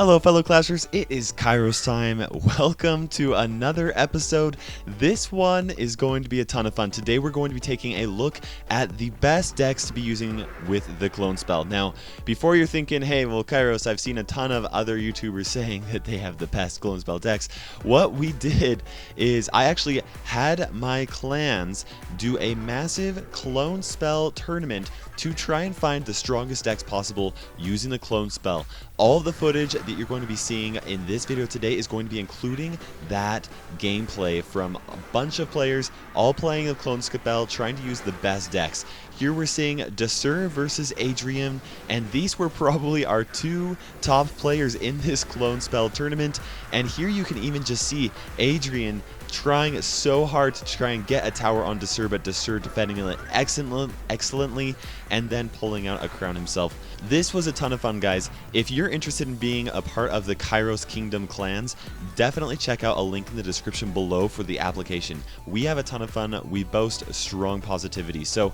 Hello fellow Clashers, it is KairosTime. Welcome to another episode. This one is going to be a ton of fun. Today we're going to be taking a look at the best decks to be using with the clone spell. Now, before you're thinking, hey, well Kairos, I've seen a ton of other YouTubers saying that they have the best clone spell decks. What we did is I actually had my clans do a massive clone spell tournament to try and find the strongest decks possible using the clone spell. All of the footage that you're going to be seeing in this video today is going to be including that gameplay from a bunch of players all playing the clone spell, trying to use the best decks. Here we're seeing Desur versus Adrian, and these were probably our two top players in this clone spell tournament. And here you can even just see Adrian trying so hard to try and get a tower on Desur, but Desur defending it excellently and then pulling out a crown himself. This was a ton of fun, guys. If you're interested in being a part of the Kairos Kingdom clans, definitely check out a link in the description below for the application. We have a ton of fun. We boast strong positivity. So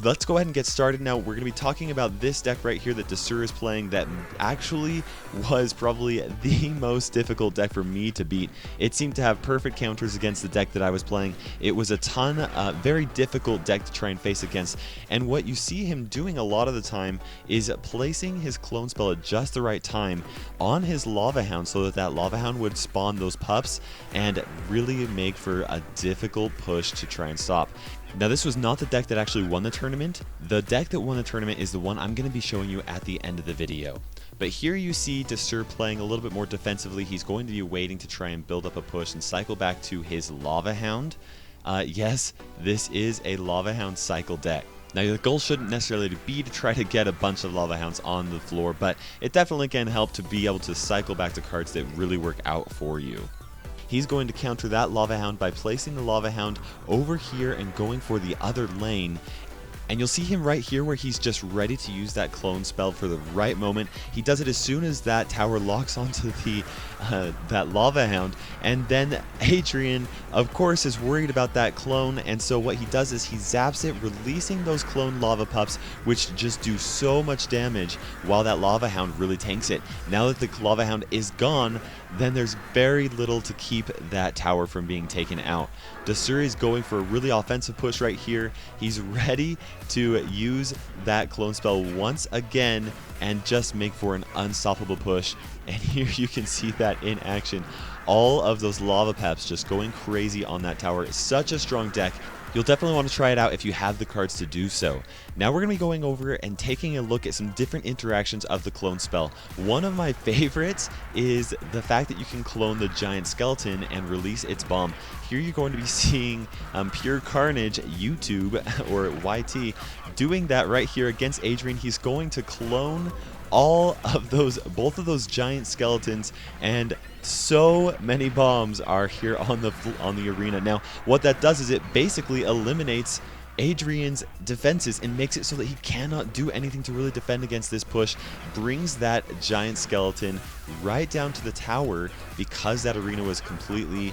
let's go ahead and get started now. We're going to be talking about this deck right here that Desur is playing that actually was probably the most difficult deck for me to beat. It seemed to have perfect counters against the deck that I was playing. It was a very difficult deck to try and face against. And what you see him doing a lot of the time is placing his clone spell at just the right time on his Lava Hound so that that Lava Hound would spawn those pups and really make for a difficult push to try and stop. Now, this was not the deck that actually won the tournament. The deck that won the tournament is the one I'm going to be showing you at the end of the video. But here you see Desur playing a little bit more defensively. He's going to be waiting to try and build up a push and cycle back to his Lava Hound. Yes, this is a Lava Hound cycle deck. Now, the goal shouldn't necessarily be to try to get a bunch of Lava Hounds on the floor, but it definitely can help to be able to cycle back to cards that really work out for you. He's going to counter that Lava Hound by placing the Lava Hound over here and going for the other lane. And you'll see him right here where he's just ready to use that clone spell for the right moment. He does it as soon as that tower locks onto the that Lava Hound. And then Adrian, of course, is worried about that clone. And so what he does is he zaps it, releasing those clone lava pups, which just do so much damage while that Lava Hound really tanks it. Now that the Lava Hound is gone, then there's very little to keep that tower from being taken out. Desur is going for a really offensive push right here. He's ready to use that clone spell once again and just make for an unstoppable push. And here you can see that in action. All of those lava peps just going crazy on that tower. It's such a strong deck. You'll definitely want to try it out if you have the cards to do so. Now we're going to be going over and taking a look at some different interactions of the clone spell. One of my favorites is the fact that you can clone the giant skeleton and release its bomb. Here you're going to be seeing Pure Carnage YouTube or YT doing that right here against Adrian. He's going to clone both of those giant skeletons, and so many bombs are here on the arena. Now what that does is it basically eliminates Adrian's defenses and makes it so that he cannot do anything to really defend against this push. Brings that giant skeleton right down to the tower because that arena was completely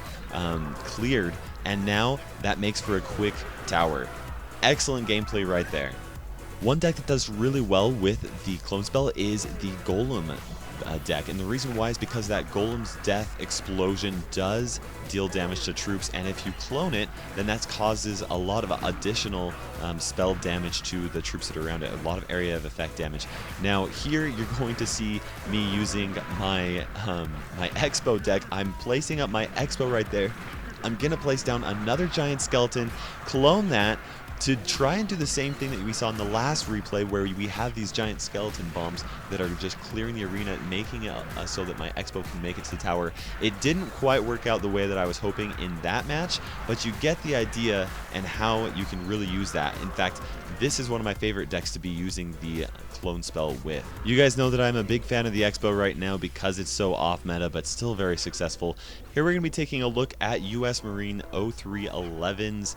cleared, and now that makes for a quick tower. Excellent gameplay right there. One deck that does really well with the clone spell is the Golem deck, and the reason why is because that Golem's death explosion does deal damage to troops, and if you clone it, then that causes a lot of additional spell damage to the troops that are around it, a lot of area of effect damage. Now here you're going to see me using my my Expo deck. I'm placing up my Expo right there. I'm gonna place down another giant skeleton, clone that, to try and do the same thing that we saw in the last replay where we have these giant skeleton bombs that are just clearing the arena, making it so that my Expo can make it to the tower. It didn't quite work out the way that I was hoping in that match, but you get the idea and how you can really use that. In fact, this is one of my favorite decks to be using the clone spell with. You guys know that I'm a big fan of the Expo right now because it's so off meta but still very successful. Here we're going to be taking a look at US Marine 0311's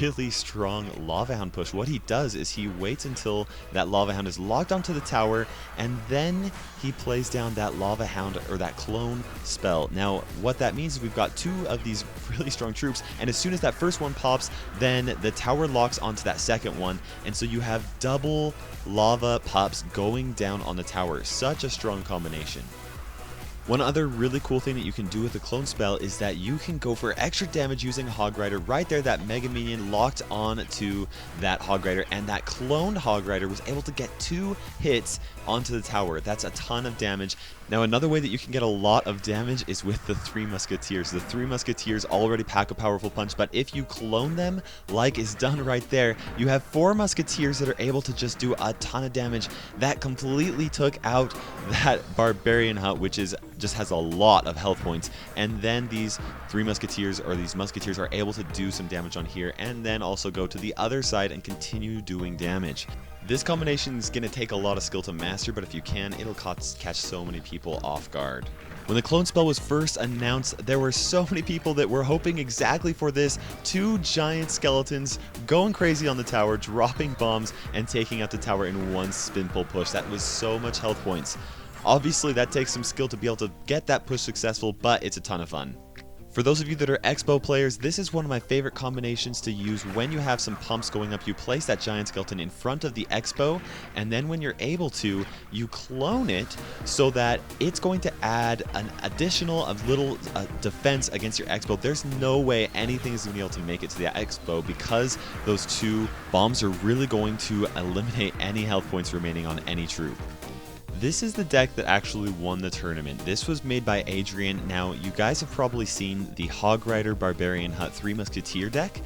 really strong Lava Hound push. What he does is he waits until that Lava Hound is locked onto the tower, and then he plays down that Lava Hound or that clone spell. Now, what that means is we've got two of these really strong troops, and as soon as that first one pops, then the tower locks onto that second one, and so you have double lava pops going down on the tower. Such a strong combination. One other really cool thing that you can do with the clone spell is that you can go for extra damage using Hog Rider. Right there, that Mega Minion locked on to that Hog Rider, and that cloned Hog Rider was able to get 2 hits onto the tower. That's a ton of damage. Now, another way that you can get a lot of damage is with the 3 Musketeers. The 3 Musketeers already pack a powerful punch, but if you clone them, like is done right there, you have 4 Musketeers that are able to just do a ton of damage. That completely took out that Barbarian Hut, which just has a lot of health points, and then these 3 Musketeers, or these Musketeers, are able to do some damage on here, and then also go to the other side and continue doing damage. This combination is going to take a lot of skill to master, but if you can, it'll catch so many people off guard. When the clone spell was first announced, there were so many people that were hoping exactly for this. 2 giant skeletons going crazy on the tower, dropping bombs, and taking out the tower in one spin pull push. That was so much health points. Obviously, that takes some skill to be able to get that push successful, but it's a ton of fun. For those of you that are Expo players, this is one of my favorite combinations to use when you have some pumps going up. You place that giant skeleton in front of the Expo, and then when you're able to, you clone it so that it's going to add an additional little defense against your Expo. There's no way anything is going to be able to make it to the Expo because those 2 bombs are really going to eliminate any health points remaining on any troop. This is the deck that actually won the tournament. This was made by Adrian. Now, you guys have probably seen the Hog Rider Barbarian Hut 3 Musketeer deck.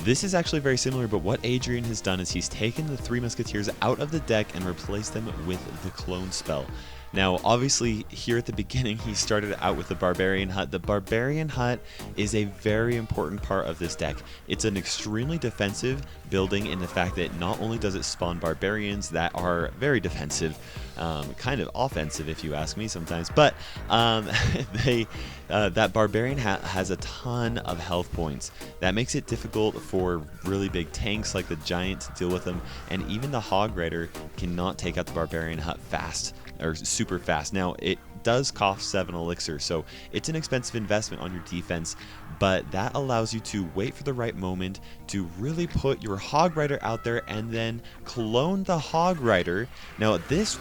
This is actually very similar, but what Adrian has done is he's taken the 3 Musketeers out of the deck and replaced them with the clone spell. Now, obviously, here at the beginning, he started out with the Barbarian Hut. The Barbarian Hut is a very important part of this deck. It's an extremely defensive building in the fact that not only does it spawn Barbarians that are very defensive, kind of offensive if you ask me sometimes, but that Barbarian Hat has a ton of health points. That makes it difficult for really big tanks like the Giant to deal with them, and even the Hog Rider cannot take out the Barbarian Hut fast, or super fast. Now, it does cost 7 elixir, so it's an expensive investment on your defense, but that allows you to wait for the right moment to really put your Hog Rider out there and then clone the Hog Rider. Now, this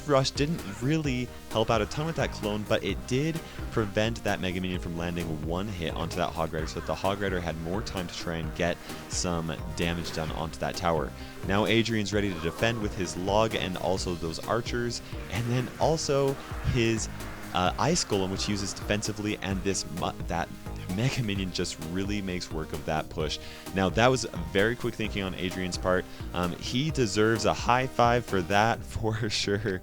rush didn't really help out a ton with that clone, but it did prevent that Mega Minion from landing 1 hit onto that Hog Rider, so that the Hog Rider had more time to try and get some damage done onto that tower. Now Adrian's ready to defend with his log and also those archers, and then also his Ice Golem, which uses defensively, and that Mega Minion just really makes work of that push. Now, that was very quick thinking on Adrian's part. He deserves a high five for that for sure.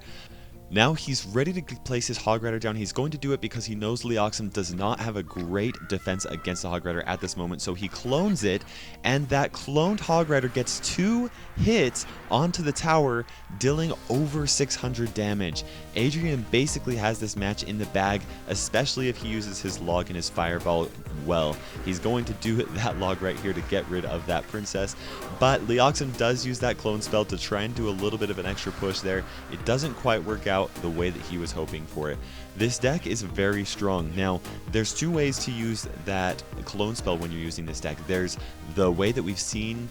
Now he's ready to place his Hog Rider down. He's going to do it because he knows Leoxam does not have a great defense against the Hog Rider at this moment, so he clones it, and that cloned Hog Rider gets 2 hits onto the tower, dealing over 600 damage. Adrian basically has this match in the bag, especially if he uses his log and his fireball well. He's going to do that log right here to get rid of that princess, but Leoxam does use that clone spell to try and do a little bit of an extra push there. It doesn't quite work out the way that he was hoping for it. This deck is very strong. Now, there's 2 ways to use that clone spell when you're using this deck. There's the way that we've seen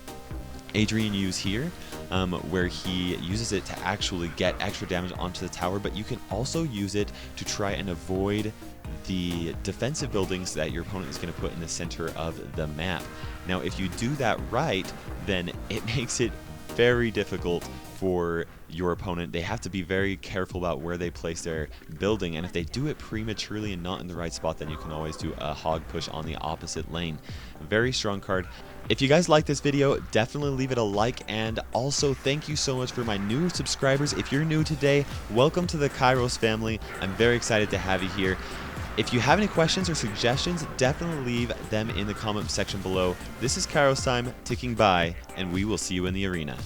Adrian use here, where he uses it to actually get extra damage onto the tower, but you can also use it to try and avoid the defensive buildings that your opponent is going to put in the center of the map. Now, if you do that right, then it makes it very difficult for your opponent. They have to be very careful about where they place their building, and if they do it prematurely and not in the right spot, then you can always do a hog push on the opposite lane. Very strong card. If you guys like this video, definitely leave it a like, and also thank you so much for my new subscribers. If you're new today, welcome to the Kairos family. I'm very excited to have you here. If you have any questions or suggestions, definitely leave them in the comment section below. This is KairosTime ticking by, and we will see you in the arena.